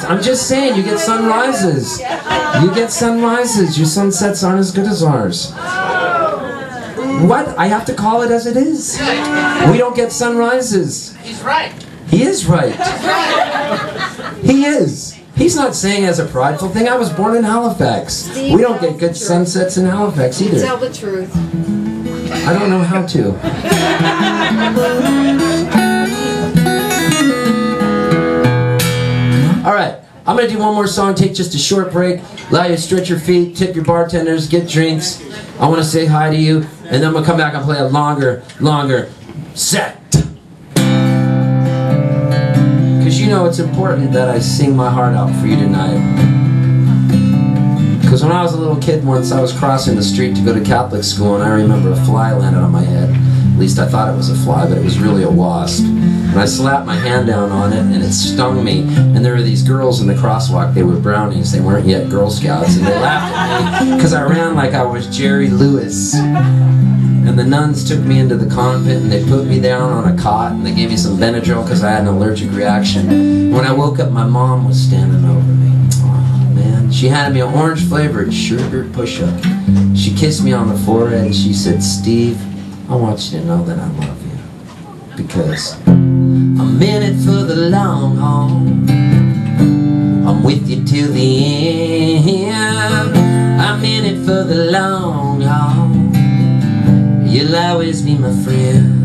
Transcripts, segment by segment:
I'm just saying, you get sunrises. You get sunrises. Your sunsets aren't as good as ours. What? I have to call it as it is. We don't get sunrises. He's right. He is right. He is. He's not saying as a prideful thing. I was born in Halifax. We don't get good sunsets in Halifax either. Tell the truth. I don't know how to. Alright, I'm going to do one more song, take just a short break, allow you to stretch your feet, tip your bartenders, get drinks. I want to say hi to you, and then I'm going to come back and play a longer set. Because you know it's important that I sing my heart out for you tonight. Because when I was a little kid once, I was crossing the street to go to Catholic school, and I remember a fly landed on my head. At least I thought it was a fly, but it was really a wasp. And I slapped my hand down on it, and it stung me. And there were these girls in the crosswalk. They were brownies. They weren't yet Girl Scouts. And they laughed at me because I ran like I was Jerry Lewis. And the nuns took me into the convent, and they put me down on a cot, and they gave me some Benadryl because I had an allergic reaction. When I woke up, my mom was standing over me. She handed me an orange-flavored sugar push-up. She kissed me on the forehead and she said, "Steve, I want you to know that I love you. Because I'm in it for the long haul. I'm with you till the end. I'm in it for the long haul. You'll always be my friend."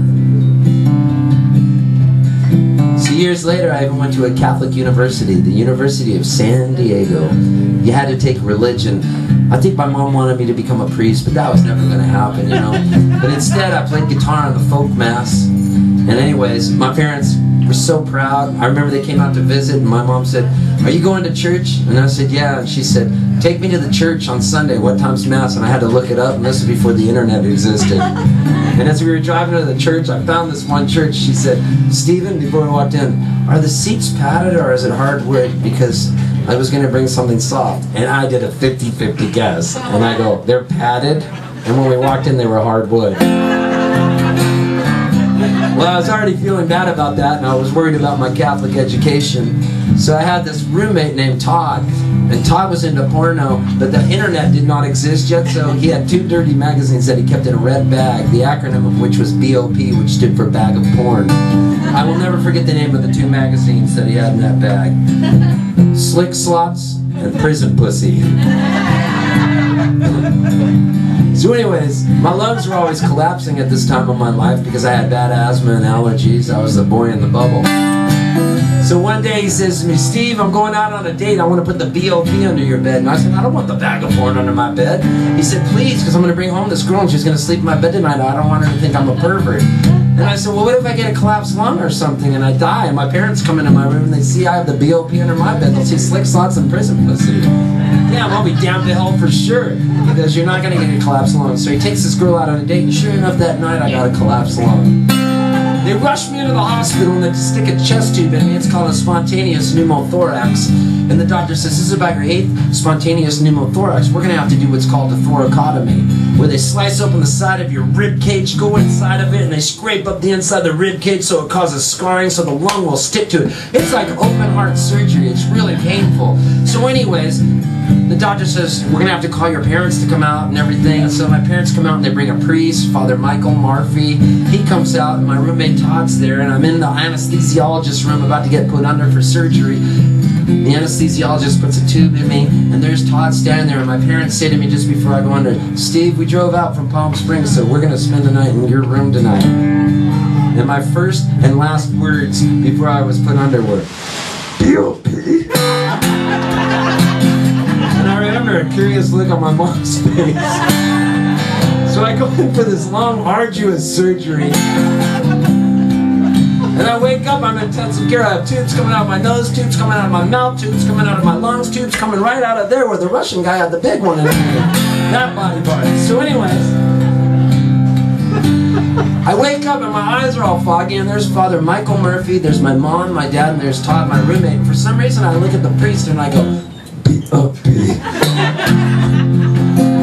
Years later, I even went to a Catholic university, the University of San Diego. You had to take religion. I think my mom wanted me to become a priest, but that was never going to happen, you know. But instead, I played guitar in the folk mass. And anyways, my parents were so proud. I remember they came out to visit, and my mom said, "Are you going to church?" And I said, "Yeah." And she said, "Take me to the church on Sunday. What time's Mass?" And I had to look it up, and this was before the internet existed. And as we were driving to the church, I found this one church. She said, "Stephen," before we walked in, "are the seats padded or is it hardwood? Because I was going to bring something soft." And I did a 50-50 guess. And I go, "They're padded?" And when we walked in, they were hardwood. Well, I was already feeling bad about that, and I was worried about my Catholic education. So I had this roommate named Todd, and Todd was into porno, but the internet did not exist yet, so he had 2 dirty magazines that he kept in a red bag, the acronym of which was BOP, which stood for Bag of Porn. I will never forget the name of the 2 magazines that he had in that bag. Slick Slots and Prison Pussy. So anyways, my lungs were always collapsing at this time of my life because I had bad asthma and allergies. I was the boy in the bubble. So one day he says to me, "Steve, I'm going out on a date. I want to put the BOP under your bed." And I said, "I don't want the bag of porn under my bed." He said, "Please, because I'm going to bring home this girl and she's going to sleep in my bed tonight. I don't want her to think I'm a pervert." And I said, "Well, what if I get a collapsed lung or something and I die and my parents come into my room and they see I have the BOP under my bed? They'll see Slick Slots and Prison Pussy." "Yeah, I'll be down to hell for sure." Because you're not going to get a collapsed lung. So he takes this girl out on a date, and sure enough, that night I got a collapsed lung. They rushed me into the hospital and they stick a chest tube in me. It's called a spontaneous pneumothorax. And the doctor says, "This is about your 8th spontaneous pneumothorax. We're going to have to do what's called a thoracotomy, where they slice open the side of your rib cage, go inside of it, and they scrape up the inside of the rib cage so it causes scarring so the lung will stick to it. It's like open heart surgery. It's really painful." So anyways, the doctor says, "We're going to have to call your parents to come out and everything." And so my parents come out and they bring a priest, Father Michael Murphy. He comes out and my roommate Todd's there, and I'm in the anesthesiologist's room about to get put under for surgery. The anesthesiologist puts a tube in me, and there's Todd standing there, and my parents say to me just before I go under, "Steve, we drove out from Palm Springs, so we're going to spend the night in your room tonight." And my first and last words before I was put under were, "BOP." And I remember a curious look on my mom's face. So I go in for this long, arduous surgery. And I wake up, I'm in intensive care. I have tubes coming out of my nose, tubes coming out of my mouth, tubes coming out of my lungs, tubes coming right out of there where the Russian guy had the big one in it. That body part. So anyways, I wake up and my eyes are all foggy, and there's Father Michael Murphy, there's my mom, my dad, and there's Todd, my roommate. For some reason, I look at the priest and I go, "BOP."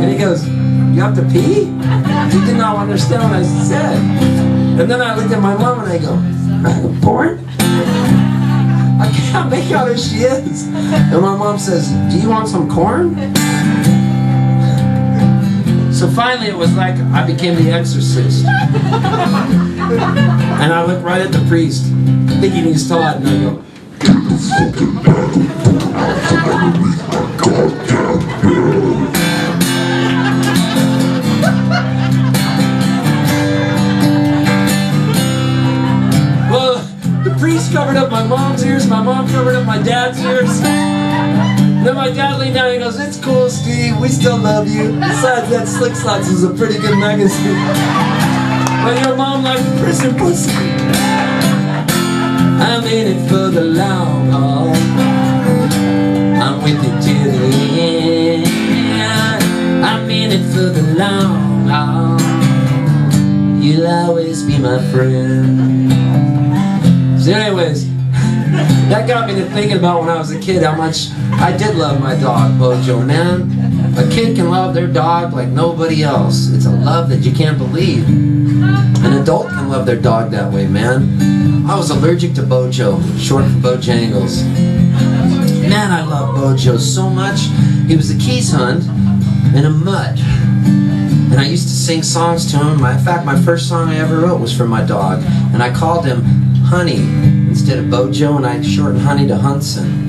And he goes, "You have to pee?" He did not understand what I said. And then I looked at my mom and I go, "Bag of porn?" I can't make out who she is. And my mom says, do you want some corn? So finally it was like I became the exorcist. And I looked right at the priest, thinking he's Todd, and I go, get the fucking bed. Well, the priest covered up my mom's ears, my mom covered up my dad's ears. Then my dad leaned down and he goes, it's cool, Steve, we still love you. Besides, that Slick Slots was a pretty good magazine. But your mom liked prison pussy. I'm in it for the long haul. I'm with you to the end. I'm in it for the long haul. You'll always be my friend. So anyways, that got me to thinking about when I was a kid how much I did love my dog, Bojo, man. A kid can love their dog like nobody else. It's a love that you can't believe. An adult can love their dog that way, man. I was allergic to Bojo, short for Bojangles. Man, I love Bojo so much. He was a keys hunt and a mutt. And I used to sing songs to him. In fact, my first song I ever wrote was for my dog. And I called him Honey instead of Bojo, and I shortened Honey to Hunson.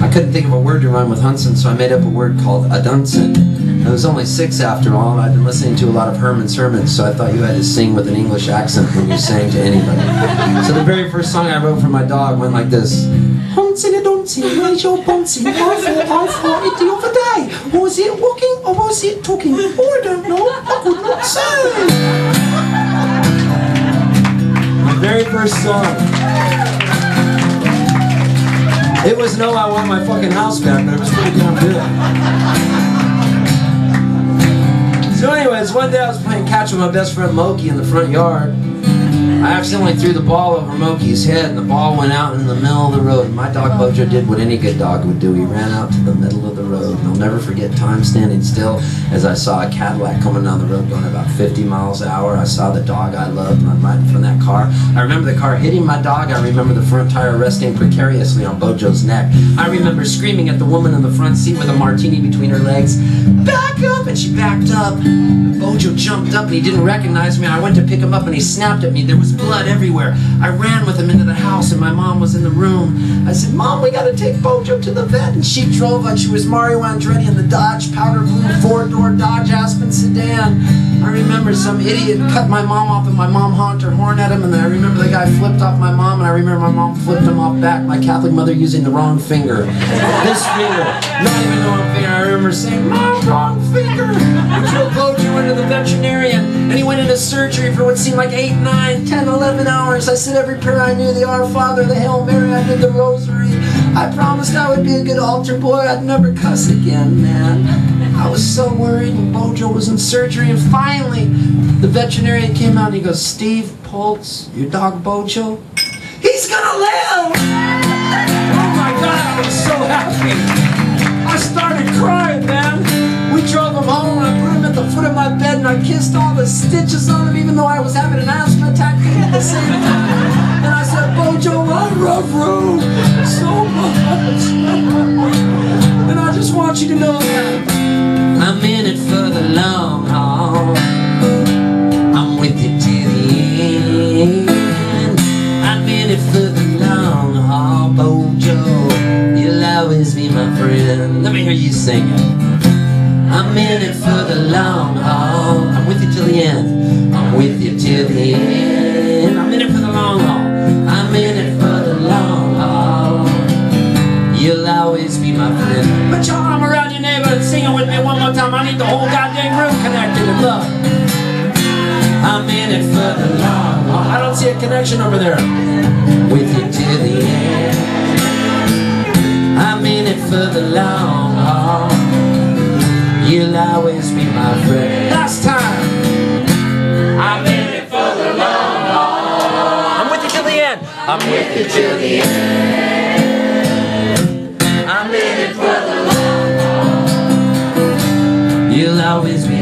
I couldn't think of a word to rhyme with Hunson, so I made up a word called Adunson. I was only 6 after all, and I'd been listening to a lot of Herman sermons, so I thought you had to sing with an English accent when you sang to anybody. So the very first song I wrote for my dog went like this. Hunson Adunson, where's your bouncing? I thought it the other day. Was it walking or was it talking? Oh, I don't know. I could not say. My very first song. It was No, I Want My Fucking House Back, but it was pretty damn good. So anyways, one day I was playing catch with my best friend Moki in the front yard. I accidentally threw the ball over Moki's head and the ball went out in the middle of the road. My dog Bojo did what any good dog would do. He ran out to the middle of the road. And I'll never forget time standing still as I saw a Cadillac coming down the road going about 50 miles an hour. I saw the dog I loved and I'm riding from that car. I remember the car hitting my dog. I remember the front tire resting precariously on Bojo's neck. I remember screaming at the woman in the front seat with a martini between her legs. Back up! And she backed up. Bojo jumped up and he didn't recognize me. I went to pick him up and he snapped at me. There was blood everywhere. I ran with him into the house and my mom was in the room. I said, Mom, we gotta take Bojo to the vet. And she drove like she was Mario Andretti in the Dodge powder blue 4-door Dodge Aspen sedan. I remember some idiot cut my mom off and my mom honked her horn at him, and then I remember the guy flipped off my mom and I remember my mom flipped him off back, my Catholic mother using the wrong finger. This finger, not even the wrong finger. I remember saying, Mom, wrong finger. We drove Bojo into the veterinarian and he went into surgery for what seemed like 8, 9, 10, 11 hours. I said every prayer I knew, the Our Father, the Hail Mary, I did the rosary. I promised I would be a good altar boy. I'd never cuss again, man. I was so worried when Bojo was in surgery, and finally the veterinarian came out and he goes, Steve Poltz, your dog Bojo, he's gonna live! Oh my God, I was so happy. I started crying, man. We drove him home and I put him at the foot of my bed and I kissed all the stitches on him even though I was having an asthma attack at the same time. And I said, Bojo, I love you so much. And I just want you to know that I'm in it for the long haul. I'm with you to the end. I'm in it for the long haul, Bojo. You'll always be my friend. Let me hear you sing it. I'm in it for the long haul. I'm with you till the end. I'm with you till the end. I'm in it for the long haul. I'm in it for the long haul. You'll always be my friend. Put your arm around your neighbor and sing it with me one more time. I need the whole goddamn room connected in love. I'm in it for the long haul. I don't see a connection over there. With you till the end. I'm in it for the long haul. You'll always be my friend. Last time. I'm in it for the long haul. I'm with you till the end. I'm with you till the end. I'm in it for the long haul. You'll always be